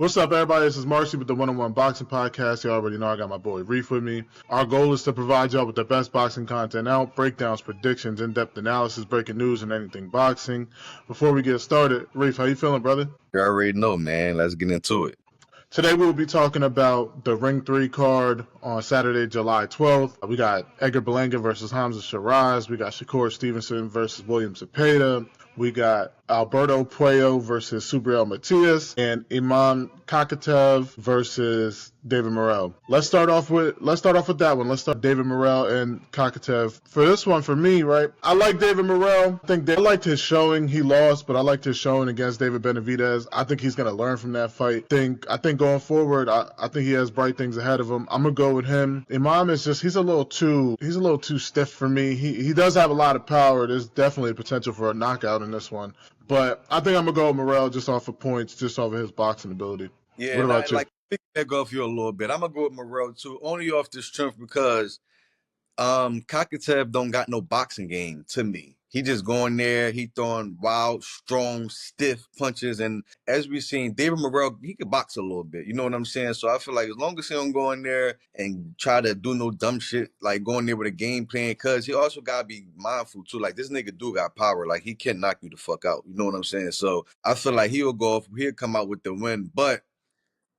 What's up, everybody? This is Marcy with the One-on-One Boxing Podcast. You already know I got my boy Reef with me. Our goal is to provide y'all with the best boxing content out, breakdowns, predictions, in-depth analysis, breaking news, and anything boxing. Before we get started, Reef, how you feeling, brother? You already know, man. Let's get into it. Today we will be talking about the Ring 3 card on Saturday, July 12th. We got Edgar Berlanga versus Hamzah Sheeraz. We got Shakur Stevenson versus William Zepeda. We got Alberto Puello versus Subriel Matias, and Imam Khataev versus David Morell. Let's start off with that one. Let's start David Morell and Khataev. For this one, for me, right, I like David Morell. I liked his showing. He lost, but I liked his showing against David Benavidez. I think he's gonna learn from that fight. I think going forward, I think he has bright things ahead of him. I'm gonna go with him. Imam is just he's a little too stiff for me. He does have a lot of power. There's definitely a potential for a knockout in this one. But I think I'm going to go with Morell just off of points, just off of his boxing ability. Yeah, what about you? Like, that go off you a little bit. I'm going to go with Morell, too, only off the strength because Khataev don't got no boxing game to me. He just going there, he throwing wild, strong, stiff punches. And as we've seen, David Morell, he can box a little bit. You know what I'm saying? So I feel like as long as he don't go in there and try to do no dumb shit, like going there with a game plan, because he also got to be mindful, too. Like, this nigga do got power. Like, he can knock you the fuck out. You know what I'm saying? So I feel like he'll come out with the win. But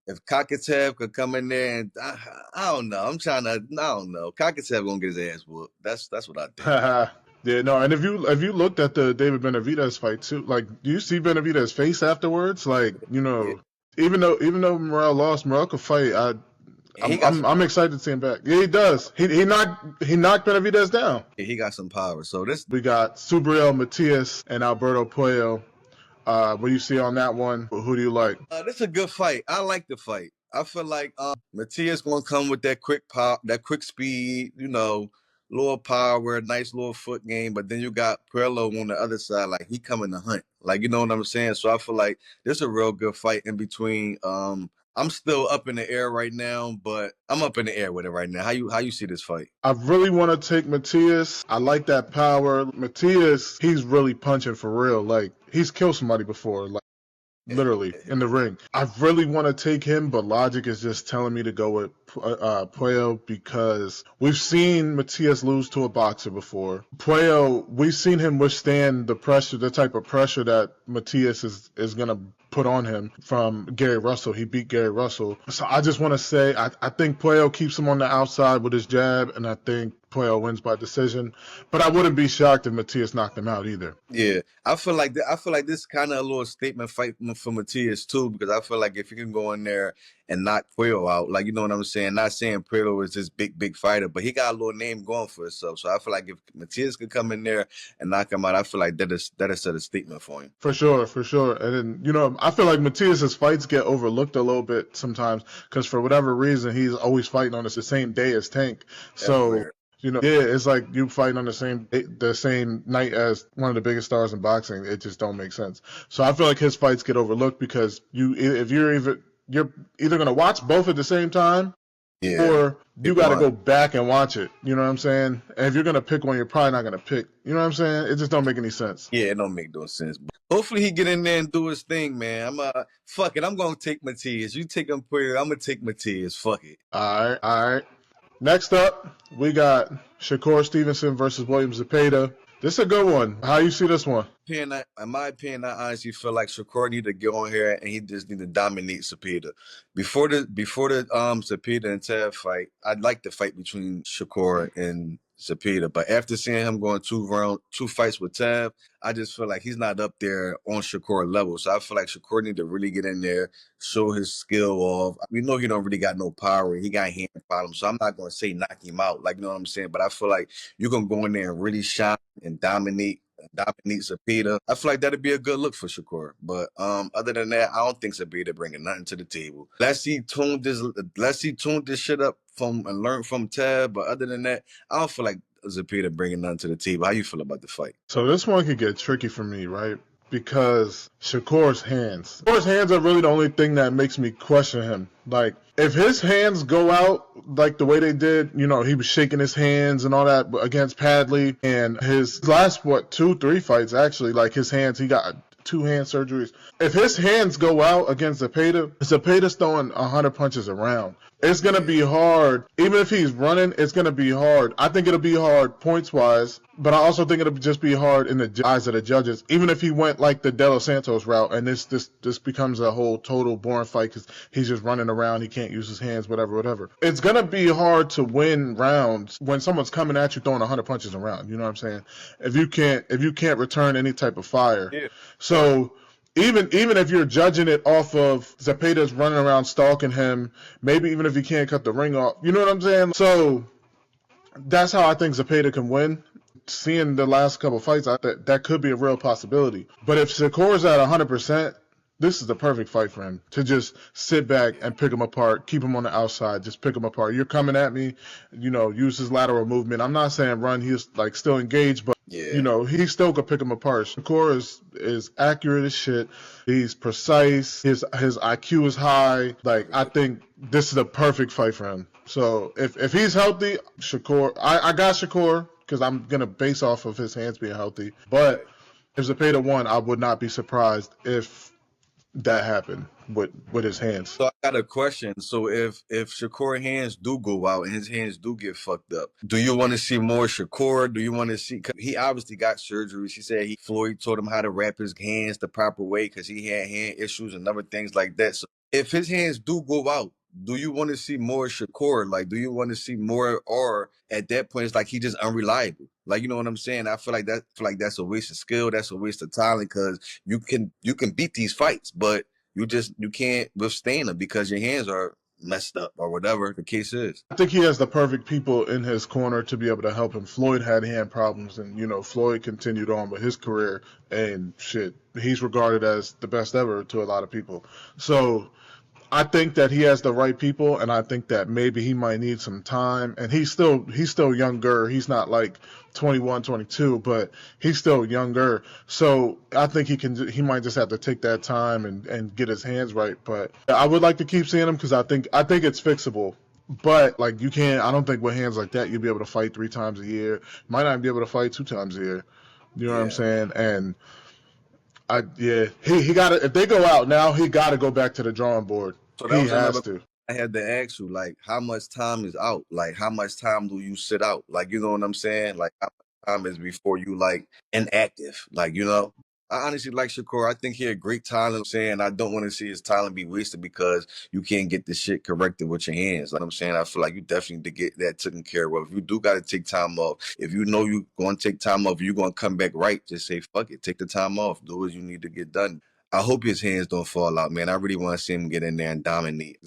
if Khataev could come in there and I don't know. I don't know. Khataev gonna get his ass whooped. That's what I think. Yeah, no, and if you looked at the David Benavidez fight too, like, do you see Benavidez' face afterwards? Like, you know, yeah. even though Morell lost, Morell could fight. I'm excited to see him back. Yeah, he does. He knocked Benavidez down. Yeah, he got some power. So we got Subriel, Matias, and Alberto Puello. What do you see on that one? Who do you like? This is a good fight. I like the fight. I feel like Matias gonna come with that quick pop, that quick speed, you know, little power, nice little foot game. But then you got Puello on the other side, like he coming to hunt. Like, you know what I'm saying? So I feel like this is a real good fight in between. I'm still up in the air right now, but I'm up in the air with it right now. How you see this fight? I really want to take Matias. I like that power. Matias, he's really punching for real. Like, he's killed somebody before, like, literally in the ring. I really want to take him, but logic is just telling me to go with Puello because we've seen Matias lose to a boxer before. Puello, we've seen him withstand the pressure, the type of pressure that Matias is going to put on him from Gary Russell. He beat Gary Russell. So I just want to say I think Puello keeps him on the outside with his jab, and I think Puello wins by decision. But I wouldn't be shocked if Matias knocked him out either. Yeah, I feel like this kind of a little statement fight for Matias too, because I feel like if you can go in there and knock Puello out, like, you know what I'm saying? Not saying Puello is this big fighter, but he got a little name going for himself. So I feel like if Matias could come in there and knock him out, I feel like that'll set a statement for him. For sure. And then, you know, I feel like Matias's fights get overlooked a little bit sometimes because for whatever reason he's always fighting on the same day as Tank. So. You know, yeah, it's like you fighting on the same night as one of the biggest stars in boxing. It just don't make sense. So I feel like his fights get overlooked because you're either gonna watch both at the same time, or you got to go back and watch it. You know what I'm saying? And if you're gonna pick one, you're probably not gonna pick. You know what I'm saying? It just don't make any sense. Yeah, it don't make no sense. But hopefully he get in there and do his thing, man. Fuck it. I'm gonna take Matias. You take him, I'm gonna take Matias. Fuck it. All right. Next up, we got Shakur Stevenson versus William Zepeda. This is a good one. How you see this one? In my opinion, I honestly feel like Shakur need to get on here and he just need to dominate Zepeda. Before the Zepeda and Tav fight, I'd like the fight between Shakur and Zepeda, but after seeing him going two fights with Tav, I just feel like he's not up there on Shakur level. So I feel like Shakur need to really get in there, show his skill off. We know he don't really got no power. He got hand problems. So I'm not going to say knock him out, like, you know what I'm saying? But I feel like you're going to go in there and really shine and dominate Zepeda. I feel like that'd be a good look for Shakur. But other than that, I don't think Zepeda bringing nothing to the table. Let's see tune this shit up and learn from Tab. But other than that, I don't feel like Zepeda bringing nothing to the table. How you feel about the fight? So this one could get tricky for me, right? Because Shakur's hands are really the only thing that makes me question him. Like, if his hands go out like the way they did, you know, he was shaking his hands and all that against Padley, and his last 2-3 fights actually, like his hands, he got 2 hand surgeries. If his hands go out against Zepeda, Zepeda's throwing 100 punches around. It's going to be hard. Even if he's running, it's going to be hard. I think it'll be hard points-wise, but I also think it'll just be hard in the eyes of the judges. Even if he went like the De Los Santos route and this becomes a whole total boring fight because he's just running around, he can't use his hands, whatever. It's going to be hard to win rounds when someone's coming at you throwing 100 punches around. You know what I'm saying? If you can't return any type of fire. Yeah. So even if you're judging it off of Zepeda's running around stalking him, maybe even if he can't cut the ring off, you know what I'm saying? So that's how I think Zepeda can win. Seeing the last couple fights, that could be a real possibility. But if Shakur's at 100%, this is the perfect fight for him to just sit back and pick him apart, keep him on the outside, just pick him apart. You're coming at me, use his lateral movement. I'm not saying run. He's like still engaged, but he still could pick him apart. Shakur is accurate as shit. He's precise. His IQ is high. Like, I think this is a perfect fight for him. So if he's healthy, Shakur, I got Shakur because I'm gonna base off of his hands being healthy. But if Zepeda won, I would not be surprised if that happened with his hands. So I got a question. So if Shakur hands do go out and his hands do get fucked up, do you want to see more Shakur? Do you want to see? Cause he obviously got surgery. She said Floyd taught him how to wrap his hands the proper way because he had hand issues and other things like that. So if his hands do go out, do you want to see more Shakur? Like, do you want to see more, or at that point it's like he just unreliable? Like, you know what I'm saying? I feel like that's a waste of skill. That's a waste of talent because you can beat these fights, but you can't withstand them because your hands are messed up or whatever the case is. I think he has the perfect people in his corner to be able to help him. Floyd had hand problems, and Floyd continued on with his career, and shit, he's regarded as the best ever to a lot of people. So I think that he has the right people, and I think that maybe he might need some time. And he's still younger. He's not like 21, 22, but he's still younger. So I think he might just have to take that time and get his hands right. But I would like to keep seeing him because I think it's fixable. But like I don't think with hands like that you'll be able to fight 3 times a year. You might not be able to fight 2 times a year. You know what I'm saying? And he got to, if they go out now, he got to go back to the drawing board. So that he has to. I had to ask you, like, how much time is out? Like, how much time do you sit out? Like, you know what I'm saying? Like, how much time is before you, like, inactive? Like, I honestly like Shakur. I think he a great talent. I'm saying I don't want to see his talent be wasted because you can't get this shit corrected with your hands. Like I'm saying, I feel like you definitely need to get that taken care of. If you do got to take time off, if you know you're going to take time off, you're going to come back right, just say, fuck it, take the time off. Do what you need to get done. I hope his hands don't fall out, man. I really want to see him get in there and dominate.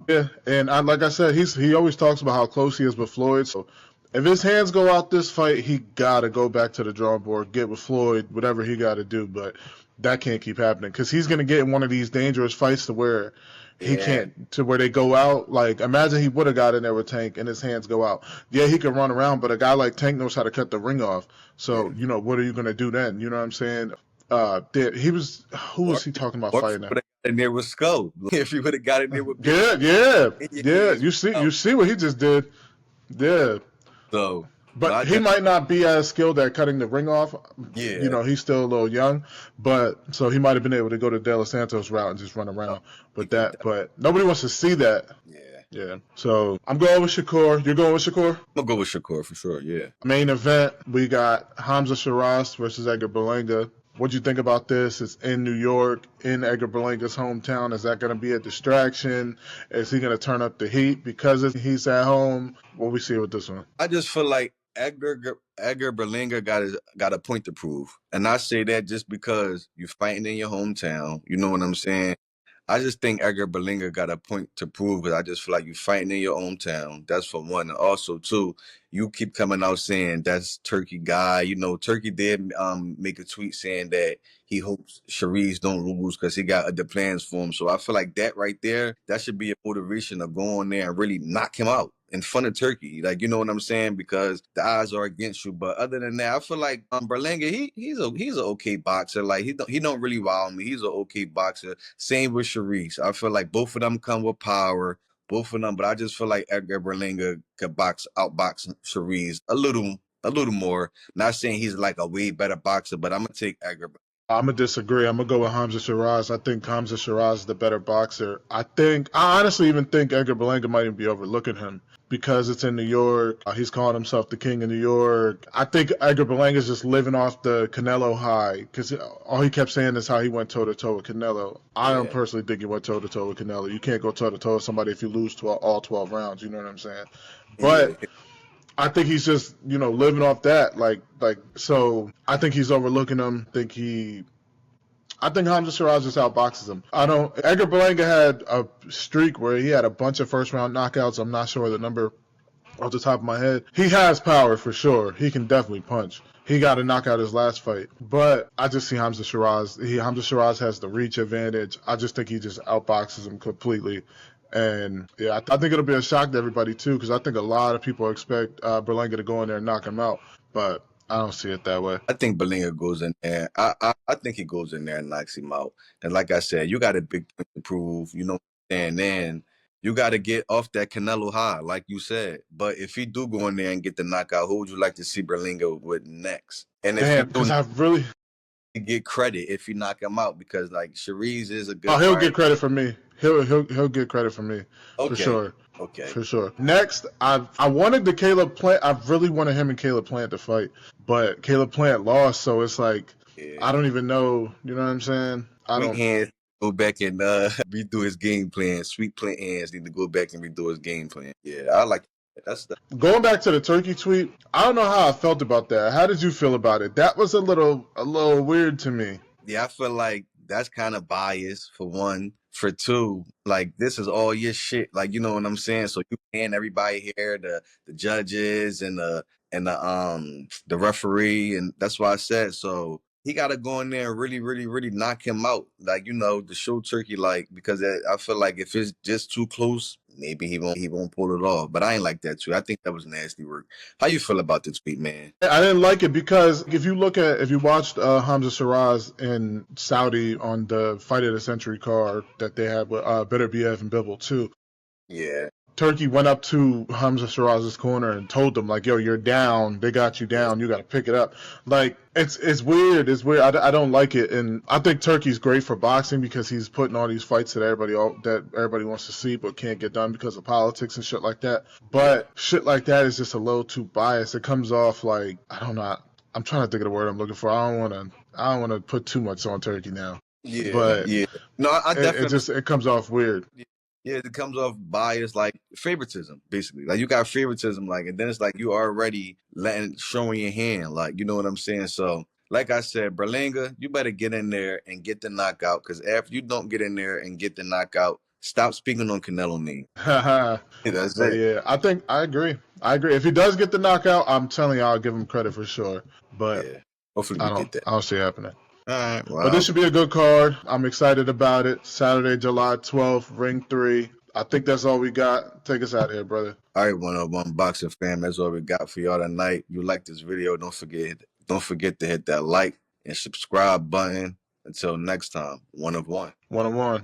Yeah, and like I said, he always talks about how close he is with Floyd. So if his hands go out this fight, he got to go back to the drawing board, get with Floyd, whatever he got to do. But that can't keep happening because he's going to get in one of these dangerous fights to where he can't, to where they go out. Like, imagine he would have got in there with Tank and his hands go out. Yeah, he can run around, but a guy like Tank knows how to cut the ring off. So, what are you going to do then? You know what I'm saying? Who was he talking about fighting? And there was Skull. If he would have got in there with yeah. You see what he just did. Yeah. So, but he might not be as skilled at cutting the ring off. Yeah. He's still a little young, but so he might have been able to go to De Los Santos route and just run around. But nobody wants to see that. Yeah. So I'm going with Shakur. You're going with Shakur? I'm gonna go with Shakur for sure. Yeah. Main event, we got Hamzah Sheeraz versus Edgar Berlanga. What do you think about this? It's in New York, in Edgar Berlanga's hometown. Is that going to be a distraction? Is he going to turn up the heat because he's at home? What we see with this one? I just feel like Edgar Berlanga got a point to prove. And I say that just because you're fighting in your hometown. You know what I'm saying? I just think Edgar Berlanga got a point to prove because I just feel like you're fighting in your hometown. That's for one. And also, two, you keep coming out saying that's Turkey guy. Turkey did make a tweet saying that he hopes Sheeraz don't lose because he got other plans for him. So I feel like that right there, that should be a motivation of going there and really knock him out in front of Turkey. Like, you know what I'm saying? Because the odds are against you. But other than that, I feel like Berlanga, he's an okay boxer. Like he don't really wow me. He's an okay boxer. Same with Sheeraz. I feel like both of them come with power. Both of them, but I just feel like Edgar Berlanga could outbox Sheeraz a little more. Not saying he's like a way better boxer, but I'm gonna take Edgar. I'm gonna disagree. I'm gonna go with Hamzah Sheeraz. I think Hamzah Sheeraz is the better boxer. I honestly even think Edgar Berlanga might even be overlooking him because it's in New York. He's calling himself the king of New York. I think Edgar Berlanga is just living off the Canelo high because all he kept saying is how he went toe to toe with Canelo. I don't personally think he went toe to toe with Canelo. You can't go toe to toe with somebody if you lose all 12 rounds. You know what I'm saying? But I think he's just, living off that. So I think he's overlooking him. I think Hamzah Sheeraz just outboxes him. Edgar Berlanga had a streak where he had a bunch of first round knockouts. I'm not sure the number off the top of my head. He has power for sure. He can definitely punch. He got a knockout his last fight. But I just see Hamzah Sheeraz. Hamzah Sheeraz has the reach advantage. I just think he just outboxes him completely. And yeah, I think it'll be a shock to everybody too, because I think a lot of people expect Berlanga to go in there and knock him out. But I don't see it that way. I think Berlanga goes in there. I think he goes in there and knocks him out. And like I said, you got a big point to prove, and then you got to get off that Canelo high, like you said. But if he do go in there and get the knockout, who would you like to see Berlanga with next? And if because I really get credit if you knock him out, because like Sheeraz is a good. Oh, he'll get credit from me. He'll get credit from me for sure. Okay. For sure. Next, I wanted the Caleb Plant. I really wanted him and Caleb Plant to fight, but Caleb Plant lost, so it's like I don't even know. You know what I'm saying? Hands go back and redo his game plan. Sweet Plant hands need to go back and redo his game plan. Yeah, I like that. Going back to the Turkey tweet. I don't know how I felt about that. How did you feel about it? That was a little weird to me. Yeah, I feel like that's kind of biased for one. For two, like this is all your shit. Like, you know what I'm saying? So you paying everybody here, the judges and the referee, and that's why I said so. He got to go in there and really, really, really knock him out. Like, to show Turkey, like, because I feel like if it's just too close, maybe he won't pull it off. But I ain't like that too. I think that was nasty work. How you feel about this tweet, man? I didn't like it because if you watched Hamzah Sheeraz in Saudi on the Fight of the Century card that they had with Beterbiev and Bivol too. Yeah. Turkey went up to Hamzah Sheeraz's corner and told them, like, yo, you're down. They got you down. You got to pick it up. Like, it's weird. It's weird. I don't like it. And I think Turkey's great for boxing because he's putting all these fights that everybody wants to see but can't get done because of politics and shit like that. But shit like that is just a little too biased. It comes off like, I'm trying to think of the word I'm looking for. I don't want to put too much on Turkey now. Yeah. But yeah. No, I definitely. It comes off weird. Yeah, it comes off biased, like favoritism, basically. Like you got favoritism, like, and then it's like you already showing your hand, like, you know what I'm saying? So, like I said, Berlanga, you better get in there and get the knockout, because after you don't get in there and get the knockout, stop speaking on Canelo name. That's it. Yeah, I agree. If he does get the knockout, I'm telling you, I'll give him credit for sure. But yeah, hopefully we get that. I don't see it happening. All right, wow. But this should be a good card. I'm excited about it. Saturday, July 12th, Ring 3. I think that's all we got. Take us out here, brother. All right, 101 Boxing fam. That's all we got for y'all tonight. You like this video, don't forget to hit that like and subscribe button. Until next time, 101. 101.